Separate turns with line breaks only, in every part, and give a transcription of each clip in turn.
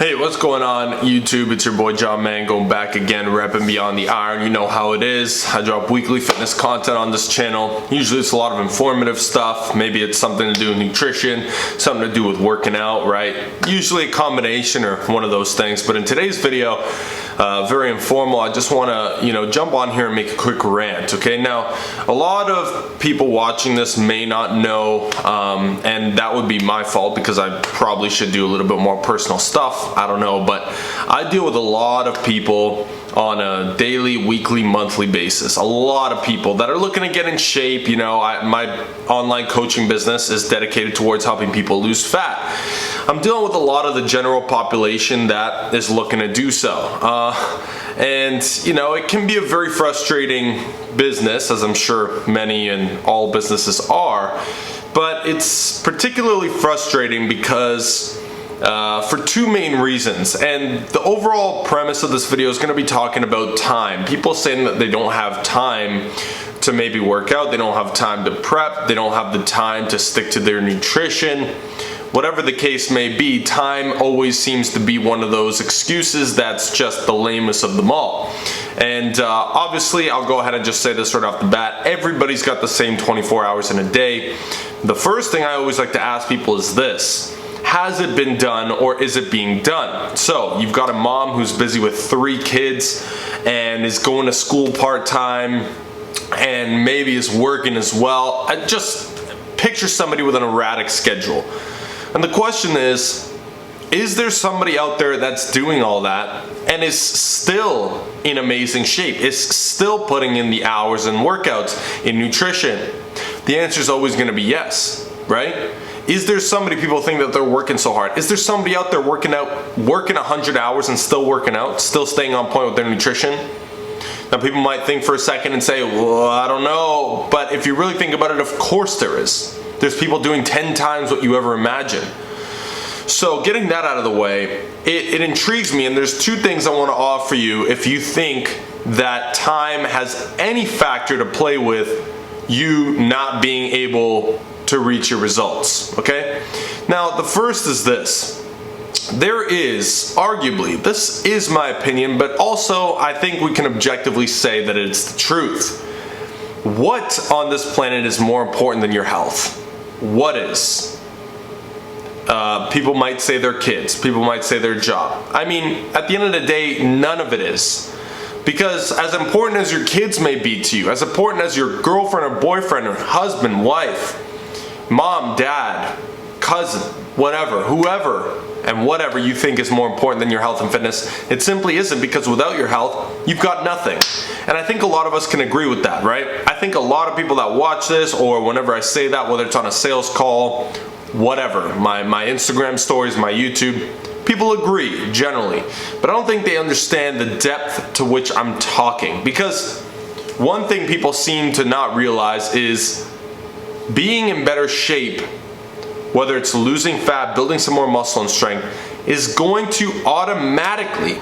Hey, what's going on YouTube? It's your boy John Man going back again, repping Beyond the Iron. You know how it is. I drop weekly fitness content on this channel. Usually it's a lot of informative stuff. Maybe it's something to do with nutrition, something to do with working out, right? Usually a combination or one of those things. But in today's video, very informal, I just want to, jump on here and make a quick rant, okay? Now, a lot of people watching this may not know, and that would be my fault because I probably should do a little bit more personal stuff. I don't know, but I deal with a lot of people on a daily, weekly, monthly basis. A lot of people that are looking to get in shape. My online coaching business is dedicated towards helping people lose fat. I'm dealing with a lot of the general population that is looking to do so. And it can be a very frustrating business, as I'm sure many and all businesses are, but it's particularly frustrating because for two main reasons. And the overall premise of this video is going to be talking about time. People saying that they don't have time to maybe work out, they don't have time to prep, they don't have the time to stick to their nutrition. Whatever the case may be, time always seems to be one of those excuses that's just the lamest of them all. And obviously, I'll go ahead and just say this right off the bat, everybody's got the same 24 hours in a day. The first thing I always like to ask people is this: has it been done or is it being done? So you've got a mom who's busy with 3 kids and is going to school part-time and maybe is working as well. I just picture somebody with an erratic schedule. And the question is there somebody out there that's doing all that and is still in amazing shape, is still putting in the hours and workouts in nutrition? The answer is always going to be yes, right? Is there somebody, people think that they're working so hard, is there somebody out there working 100 hours and still working out, still staying on point with their nutrition? Now people might think for a second and say, well, I don't know, but if you really think about it, of course there is. There's people doing 10 times what you ever imagine. So getting that out of the way, it intrigues me, and there's 2 things I want to offer you if you think that time has any factor to play with you not being able to reach your results, okay? Now, the first is this. There is, arguably, this is my opinion, but also I think we can objectively say that it's the truth. What on this planet is more important than your health? What is? People might say their kids. People might say their job. I mean, at the end of the day, none of it is. Because as important as your kids may be to you, as important as your girlfriend or boyfriend or husband, wife, mom, dad, cousin, whatever, whoever, and whatever you think is more important than your health and fitness, it simply isn't, because without your health, you've got nothing. And I think a lot of us can agree with that, right? I think a lot of people that watch this, or whenever I say that, whether it's on a sales call, whatever, my Instagram stories, my YouTube, people agree, generally. But I don't think they understand the depth to which I'm talking. Because one thing people seem to not realize is being in better shape, whether it's losing fat, building some more muscle and strength, is going to automatically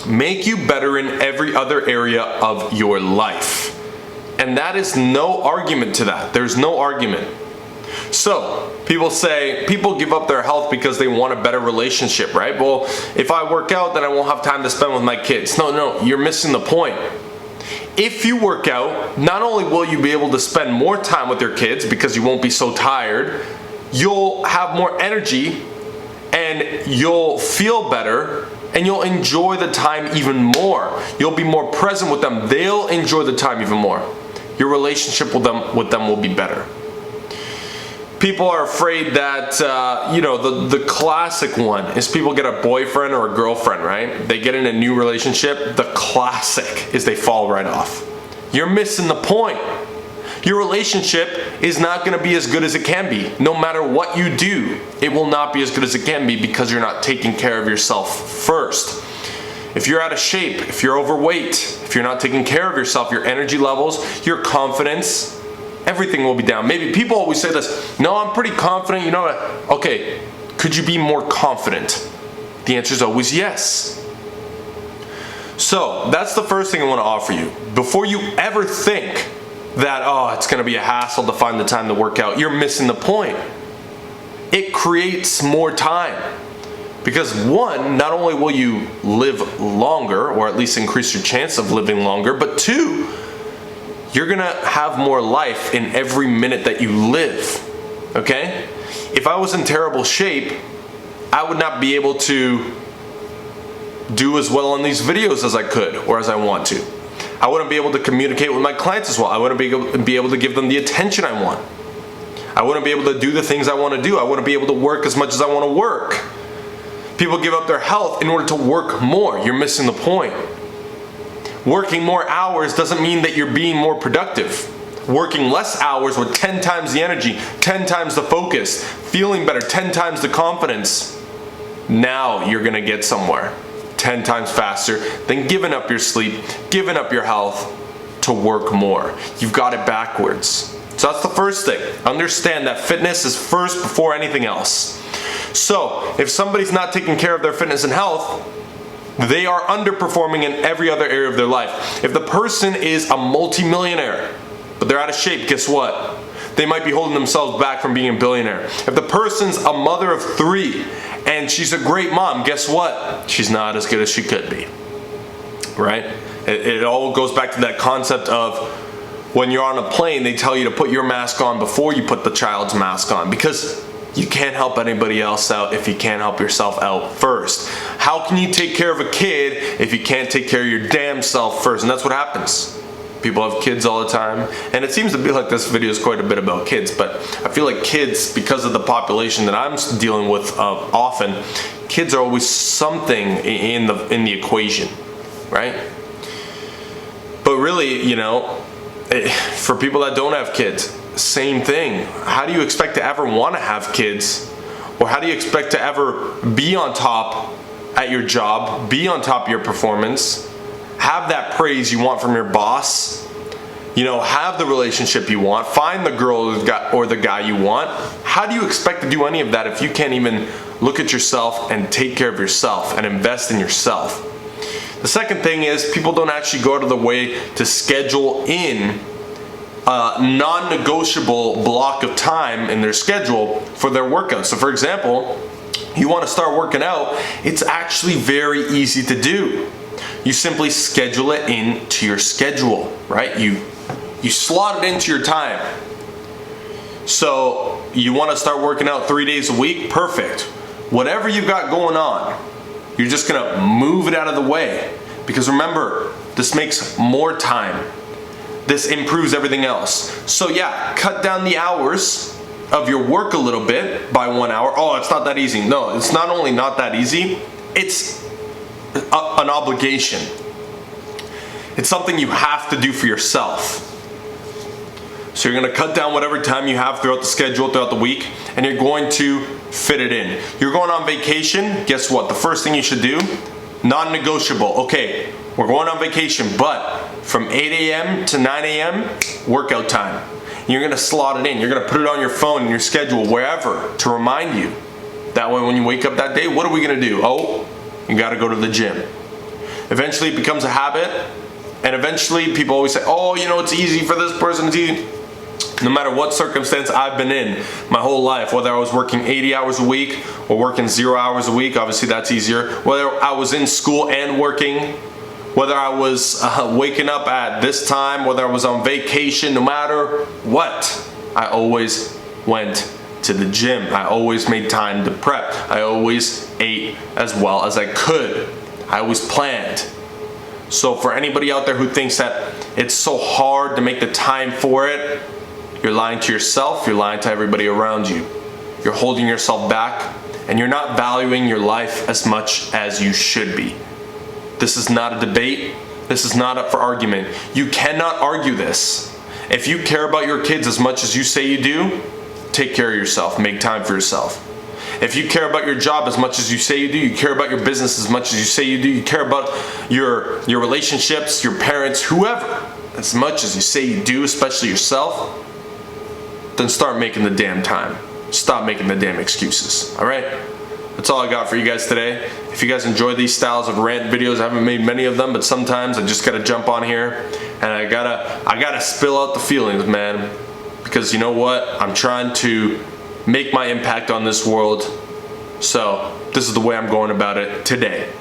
make you better in every other area of your life. And that is no argument to that. There's no argument. So, people say, people give up their health because they want a better relationship, right? Well, if I work out, then I won't have time to spend with my kids. No, you're missing the point. If you work out, not only will you be able to spend more time with your kids because you won't be so tired, you'll have more energy and you'll feel better and you'll enjoy the time even more. You'll be more present with them. They'll enjoy the time even more. Your relationship with them will be better. People are afraid that, the classic one is people get a boyfriend or a girlfriend, right? They get in a new relationship. The classic is they fall right off. You're missing the point. Your relationship is not going to be as good as it can be. No matter what you do, it will not be as good as it can be because you're not taking care of yourself first. If you're out of shape, if you're overweight, if you're not taking care of yourself, your energy levels, your confidence, everything will be down. Maybe people always say this, no, I'm pretty confident, Okay, could you be more confident? The answer is always yes. So that's the first thing I want to offer you. Before you ever think that, it's going to be a hassle to find the time to work out, you're missing the point. It creates more time. Because one, not only will you live longer, or at least increase your chance of living longer, but two, you're gonna have more life in every minute that you live, okay? If I was in terrible shape, I would not be able to do as well on these videos as I could or as I want to. I wouldn't be able to communicate with my clients as well. I wouldn't be able to give them the attention I want. I wouldn't be able to do the things I want to do. I wouldn't be able to work as much as I want to work. People give up their health in order to work more. You're missing the point. Working more hours doesn't mean that you're being more productive. Working less hours with 10 times the energy, 10 times the focus, feeling better, 10 times the confidence. Now you're gonna get somewhere 10 times faster than giving up your sleep, giving up your health to work more. You've got it backwards. So that's the first thing. Understand that fitness is first before anything else. So if somebody's not taking care of their fitness and health, they are underperforming in every other area of their life. If the person is a multi-millionaire, but they're out of shape, guess what? They might be holding themselves back from being a billionaire. If the person's a mother of 3 and she's a great mom, guess what? She's not as good as she could be, right? It all goes back to that concept of when you're on a plane, they tell you to put your mask on before you put the child's mask on, because you can't help anybody else out if you can't help yourself out first. How can you take care of a kid if you can't take care of your damn self first? And that's what happens. People have kids all the time, and it seems to be like this video is quite a bit about kids, but I feel like kids, because of the population that I'm dealing with often, kids are always something in the equation, right? But really, you know, for people that don't have kids, same thing. How do you expect to ever want to have kids? Or how do you expect to ever be on top at your job, be on top of your performance, have that praise you want from your boss, you know, have the relationship you want, find the girl or the guy you want? How do you expect to do any of that if you can't even look at yourself and take care of yourself and invest in yourself? The second thing is people don't actually go out of the way to schedule in a non-negotiable block of time in their schedule for their workouts. So for example, you want to start working out, it's actually very easy to do. You simply schedule it into your schedule, right? You slot it into your time. So you want to start working out 3 days a week? Perfect. Whatever you've got going on, you're just gonna move it out of the way. Because remember, this makes more time. This improves everything else. So yeah, cut down the hours of your work a little bit by 1 hour. Oh, it's not that easy. No, it's not only not that easy, it's an obligation. It's something you have to do for yourself. So you're gonna cut down whatever time you have throughout the schedule, throughout the week, and you're going to fit it in. You're going on vacation, guess what? The first thing you should do, non-negotiable. Okay, we're going on vacation, but from 8 a.m. to 9 a.m., workout time. You're gonna slot it in. You're gonna put it on your phone, in your schedule, wherever, to remind you. That way when you wake up that day, what are we gonna do? Oh, you gotta go to the gym. Eventually it becomes a habit, and eventually people always say, oh, you know, it's easy for this person, it's easy. No matter what circumstance I've been in my whole life, whether I was working 80 hours a week or working 0 hours a week, obviously that's easier. Whether I was in school and working, whether I was waking up at this time, whether I was on vacation, no matter what, I always went to the gym. I always made time to prep. I always ate as well as I could. I always planned. So for anybody out there who thinks that it's so hard to make the time for it, you're lying to yourself, you're lying to everybody around you. You're holding yourself back, and you're not valuing your life as much as you should be. This is not a debate. This is not up for argument. You cannot argue this. If you care about your kids as much as you say you do, take care of yourself, make time for yourself. If you care about your job as much as you say you do, you care about your business as much as you say you do, you care about your relationships, your parents, whoever, as much as you say you do, especially yourself, then start making the damn time. Stop making the damn excuses, all right? That's all I got for you guys today. If you guys enjoy these styles of rant videos, I haven't made many of them, but sometimes I just gotta jump on here and I gotta spill out the feelings, man. Because you know what? I'm trying to make my impact on this world So this is the way I'm going about it today.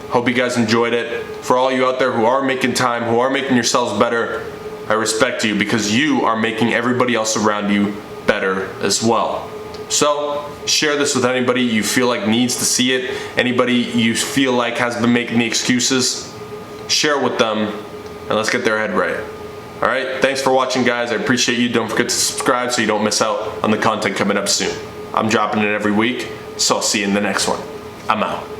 Hope you guys enjoyed it. For all you out there who are making time, who are making yourselves better, I respect you because you are making everybody else around you better as well. So share this with anybody you feel like needs to see it, anybody you feel like has been making the excuses. Share it with them and let's get their head right. Alright, thanks for watching guys, I appreciate you. Don't forget to subscribe so you don't miss out on the content coming up soon. I'm dropping it every week, so I'll see you in the next one. I'm out.